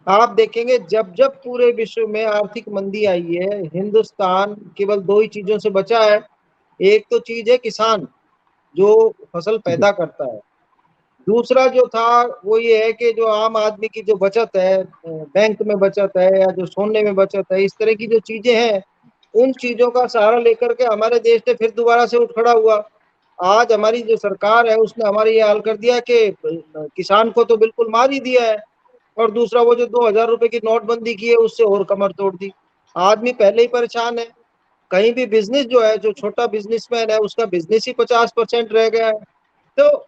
आप देखेंगे जब जब पूरे विश्व में आर्थिक मंदी आई है, हिंदुस्तान केवल दो ही चीजों से बचा है। एक तो चीज है किसान, जो फसल जी पैदा करता है। दूसरा जो था वो ये है कि जो आम आदमी की जो बचत है, बैंक में बचत है या जो सोने में बचत है, इस तरह की जो चीजें हैं, उन चीजों का सहारा लेकर के हमारे देश ने फिर दोबारा से उठ खड़ा हुआ। आज हमारी जो सरकार है उसने हमारे ये हाल कर दिया कि किसान को तो बिल्कुल मार ही दिया है। और दूसरा वो जो 2,000 रुपए की नोटबंदी की है उससे और कमर तोड़ दी। आदमी पहले ही परेशान है। कहीं भी बिजनेस जो है, जो छोटा बिजनेसमैन है, उसका बिजनेस ही 50% रह गया है। तो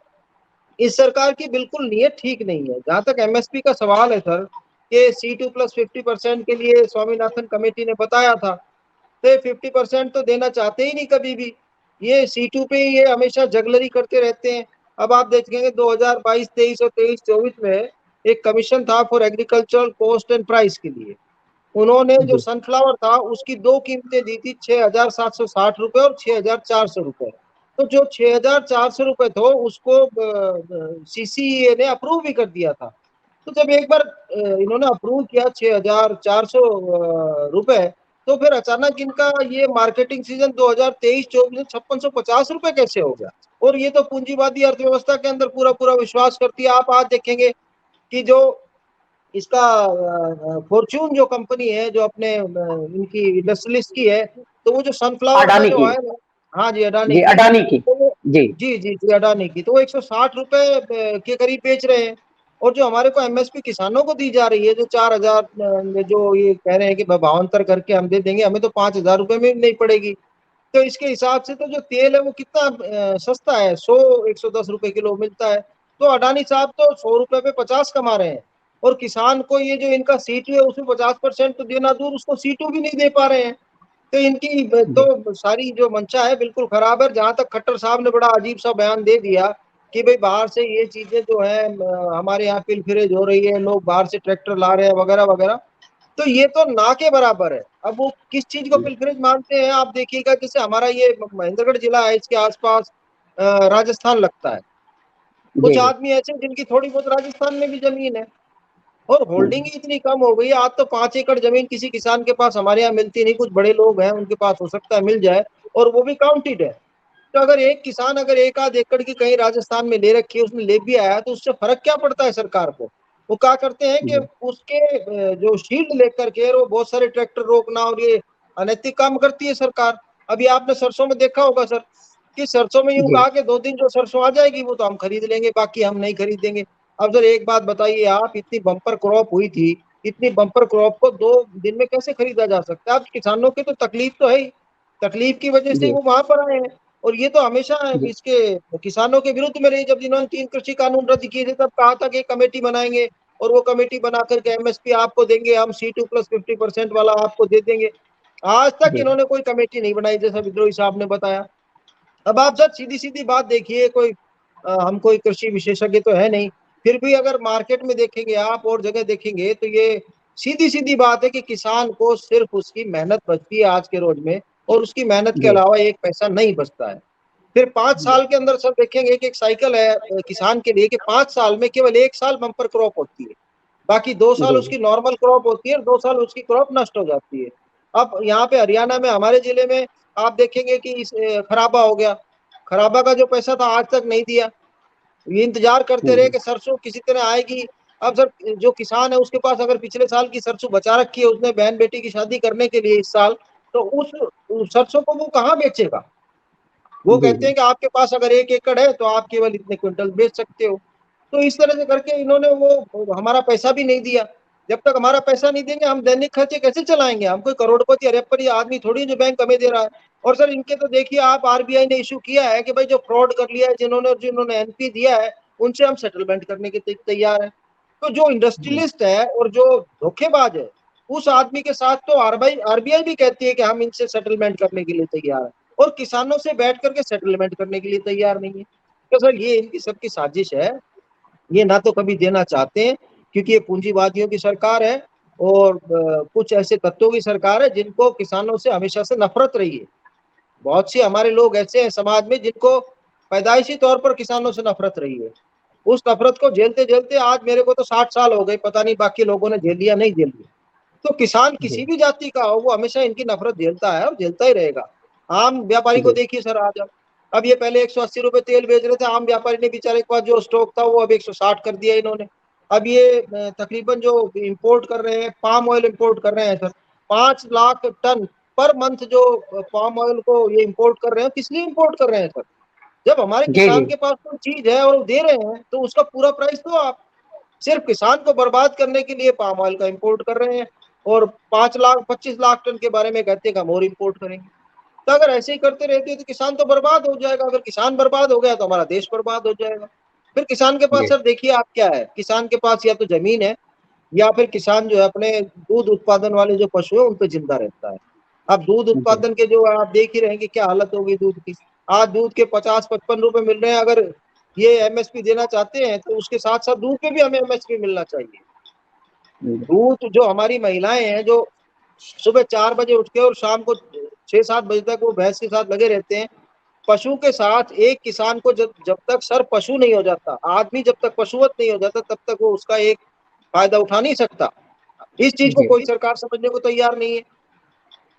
इस सरकार की बिल्कुल नीयत ठीक नहीं है। जहां तक एमएसपी का सवाल है सर, कि C2+50% के लिए स्वामीनाथन कमेटी ने बताया था, तो 50% तो देना चाहते ही नहीं कभी भी। ये C2 पे ये हमेशा जगलरी करते रहते हैं। अब आप देखेंगे 2022-23 और 23-24 में एक कमीशन था for agricultural cost and price के लिए। उन्होंने जो जी सनफ्लावर था उसकी दो कीमतें दी थी, 6,760 रुपए और 6,400 रुपए। तो जो 6,400 रुपए थे उसको सीसीए ने अप्रूव भी कर दिया था। तो जब एक बार इन्होंने अप्रूव किया 6,400 रुपए, तो फिर अचानक इनका ये मार्केटिंग सीजन 2023-24 में 5,650 रुपए कैसे हो गया। और ये तो पूंजीवादी अर्थव्यवस्था के अंदर पूरा पूरा विश्वास करती है। आप आज देखेंगे कि जो इसका फॉर्च्यून जो कंपनी है, जो अपने इनकी इंडस्ट्रियलिस्ट की है, तो वो जो सनफ्लावर का अडानी जो की। ऑयल है, हाँ जी अडानी जी की, अडानी की। तो वो जी जी अडानी की, तो वो 160 रुपए के करीब बेच रहे हैं। और जो हमारे को एमएसपी किसानों को दी जा रही है, जो 4,000 में जो ये कह रहे हैं कि भावांतर करके हम दे देंगे, हमें तो 5,000 रुपए में भी नहीं पड़ेगी। तो इसके हिसाब से तो जो तेल है वो कितना सस्ता है, 100-110 रुपए किलो मिलता है। तो अडानी साहब तो 100 रुपए पे 50 कमा रहे हैं। और किसान को ये जो इनका C2 है उसमें 50% तो देना दूर, उसको C2 भी नहीं दे पा रहे हैं। तो इनकी जी तो सारी जो मंशा है बिल्कुल खराब है। जहां तक खट्टर साहब ने बड़ा अजीब सा बयान दे दिया कि भाई बाहर से ये चीजें जो है हमारे यहाँ पिलफिरेज हो रही है, लोग बाहर से ट्रैक्टर ला रहे हैं वगैरह वगैरह, तो ये तो ना के बराबर है। अब वो किस चीज को पिलफिरेज मानते हैं आप देखिएगा। जैसे हमारा ये महेंद्रगढ़ जिला है, इसके आसपास राजस्थान लगता है। जी कुछ जी। आदमी ऐसे जिनकी थोड़ी बहुत राजस्थान में भी जमीन है, और होल्डिंग ही इतनी कम हो गई है। आज तो 5 एकड़ जमीन किसी किसान के पास हमारे यहाँ मिलती नहीं। कुछ बड़े लोग हैं उनके पास हो सकता है मिल जाए, और वो भी काउंटेड है। तो अगर एक किसान अगर एक आध एकड़ की कहीं राजस्थान में ले रखी है, उसने ले भी आया, तो उससे फर्क क्या पड़ता है सरकार को। वो क्या करते हैं कि जी उसके जो शील्ड लेकर के वो बहुत सारे ट्रैक्टर रोकना, और ये अनैतिक काम करती है सरकार। अभी आपने सरसों में देखा होगा सर, कि सरसों में यूं जी कहा कि 2 दिन जो सरसों आ जाएगी वो तो हम खरीद लेंगे, बाकी हम नहीं खरीदेंगे। अब सर एक बात बताइए, आप इतनी बम्पर क्रॉप हुई थी, इतनी बम्पर क्रॉप को 2 दिन में कैसे खरीदा जा सकता है। अब किसानों की तो तकलीफ तो है ही, तकलीफ की वजह से ही जी वो वहां पर आए हैं। और ये तो हमेशा जी इसके किसानों के विरुद्ध में रही। जब इन्होंने 3 कृषि कानून रद्द किए थे तब कहा था कि कमेटी बनाएंगे, और वो कमेटी बना करके एमएसपी आपको देंगे, हम C2+50% वाला आपको दे देंगे। आज तक जी इन्होंने कोई कमेटी नहीं बनाई, जैसा विद्रोही साहब ने बताया। अब आप सर सीधी सीधी बात देखिए, कोई हम कोई कृषि विशेषज्ञ तो है नहीं, फिर भी अगर मार्केट में देखेंगे आप और जगह देखेंगे, तो ये सीधी सीधी बात है कि किसान को सिर्फ उसकी मेहनत बचती है आज के रोज में, और उसकी मेहनत के जी अलावा एक पैसा नहीं बचता है। फिर 5 साल के अंदर सब देखेंगे कि एक साइकिल है किसान के लिए, कि 5 साल में केवल 1 साल बम्पर क्रॉप होती है, बाकी 2 साल जी उसकी नॉर्मल क्रॉप होती है, और 2 साल उसकी क्रॉप नष्ट हो जाती है। अब यहाँ पे हरियाणा में हमारे जिले में आप देखेंगे कि खराबा हो गया। खराबा का जो पैसा था आज तक नहीं दिया। ये इंतजार करते रहे जी कि सरसों किसी तरह आएगी। अब सर जो किसान है उसके पास अगर पिछले साल की सरसों बचा रखी है, उसने बहन बेटी की शादी करने के लिए इस साल, तो उस सरसों को वो कहाँ बेचेगा। वो जी कहते जी हैं कि आपके पास अगर 1 एकड़ है तो आप केवल इतने क्विंटल बेच सकते हो। तो इस तरह से करके इन्होंने वो हमारा पैसा भी नहीं दिया। जब तक हमारा पैसा नहीं देंगे हम दैनिक खर्चे कैसे चलाएंगे। हम कोई करोड़पति अरबपति आदमी थोड़ी जो बैंक हमें दे रहा है। और सर इनके तो देखिए आप, आरबीआई ने इशू किया है कि भाई जो फ्रॉड कर लिया है, जिन्होंने एनपी दिया है, उनसे हम सेटलमेंट करने के तैयार है। तो जो जी इंडस्ट्रियलिस्ट है और जो धोखेबाज है, उस आदमी के साथ तो आरबीआई भी कहती है कि हम इनसे सेटलमेंट करने के लिए तैयार है, और किसानों से बैठ करके सेटलमेंट करने के लिए तैयार नहीं है। तो सर ये इनकी सबकी साजिश है। ये ना तो कभी देना चाहते हैं, क्योंकि ये पूंजीवादियों की सरकार है, और कुछ ऐसे तत्वों की सरकार है जिनको किसानों से हमेशा से नफरत रही है। बहुत सी हमारे लोग ऐसे हैं समाज में जिनको पैदाइशी तौर पर किसानों से नफरत रही है। उस नफरत को झेलते झेलते आज मेरे को तो 60 साल हो गए, पता नहीं बाकी लोगों ने झेल लिया नहीं झेल लिया। तो किसान जी किसी भी जाति का हो वो हमेशा इनकी नफरत झेलता है और झेलता ही रहेगा। आम व्यापारी को जी देखिए सर आज अब ये पहले 180 रुपए तेल बेच रहे थे, आम व्यापारी ने बेचारे के पास जो स्टॉक था वो अब 160 कर दिया इन्होंने। अब ये तकरीबन जो इंपोर्ट कर रहे हैं, पाम ऑयल इंपोर्ट कर रहे हैं sir, 5 lakh ton per month जो पाम ऑयल को ये इंपोर्ट कर रहे हैं, किस लिए इंपोर्ट कर रहे हैं सर? जब हमारे जी जी किसान के पास कोई चीज है और वो दे रहे हैं तो उसका पूरा प्राइस दो आप। सिर्फ किसान को बर्बाद करने के लिए पाम ऑयल का इंपोर्ट कर रहे हैं और 5 लाख 25 लाख टन के बारे में कहते हैं कि हम और इंपोर्ट करेंगे। तो अगर ऐसे ही करते रहते तो किसान तो बर्बाद हो जाएगा, अगर किसान बर्बाद हो गया तो हमारा देश बर्बाद हो जाएगा। फिर किसान के पास जी सर देखिए आप क्या है, किसान के पास या तो जमीन है या फिर किसान जो है अपने दूध उत्पादन वाले जो पशु है उन पे जिंदा रहता है। अब दूध जी उत्पादन के जो आप देख ही रहे हैं कि क्या हालत होगी दूध की। आज दूध के 50-55 रुपए मिल रहे हैं, अगर ये एमएसपी देना चाहते हैं तो उसके साथ साथ दूध पे भी हमें एमएसपी मिलना चाहिए। दूध जो हमारी महिलाएं हैं जो सुबह 4 बजे उठ के और शाम को 6-7 बजे तक वो भैंस के साथ लगे रहते हैं, पशु के साथ एक किसान को जब जब तक सर पशु नहीं हो जाता, आदमी जब तक पशुवत नहीं हो जाता तब तक वो उसका एक फायदा उठा नहीं सकता। इस चीज को जी कोई सरकार समझने को तैयार नहीं है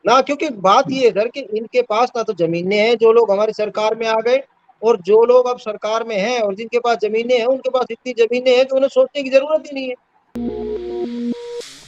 ना, क्योंकि बात ये है सर कि इनके पास ना तो जमीनें हैं, जो लोग हमारी सरकार में आ गए, और जो लोग अब सरकार में हैं और जिनके पास जमीनें हैं उनके पास इतनी जमीनें हैं कि उन्हें सोचने की जरूरत ही नहीं है।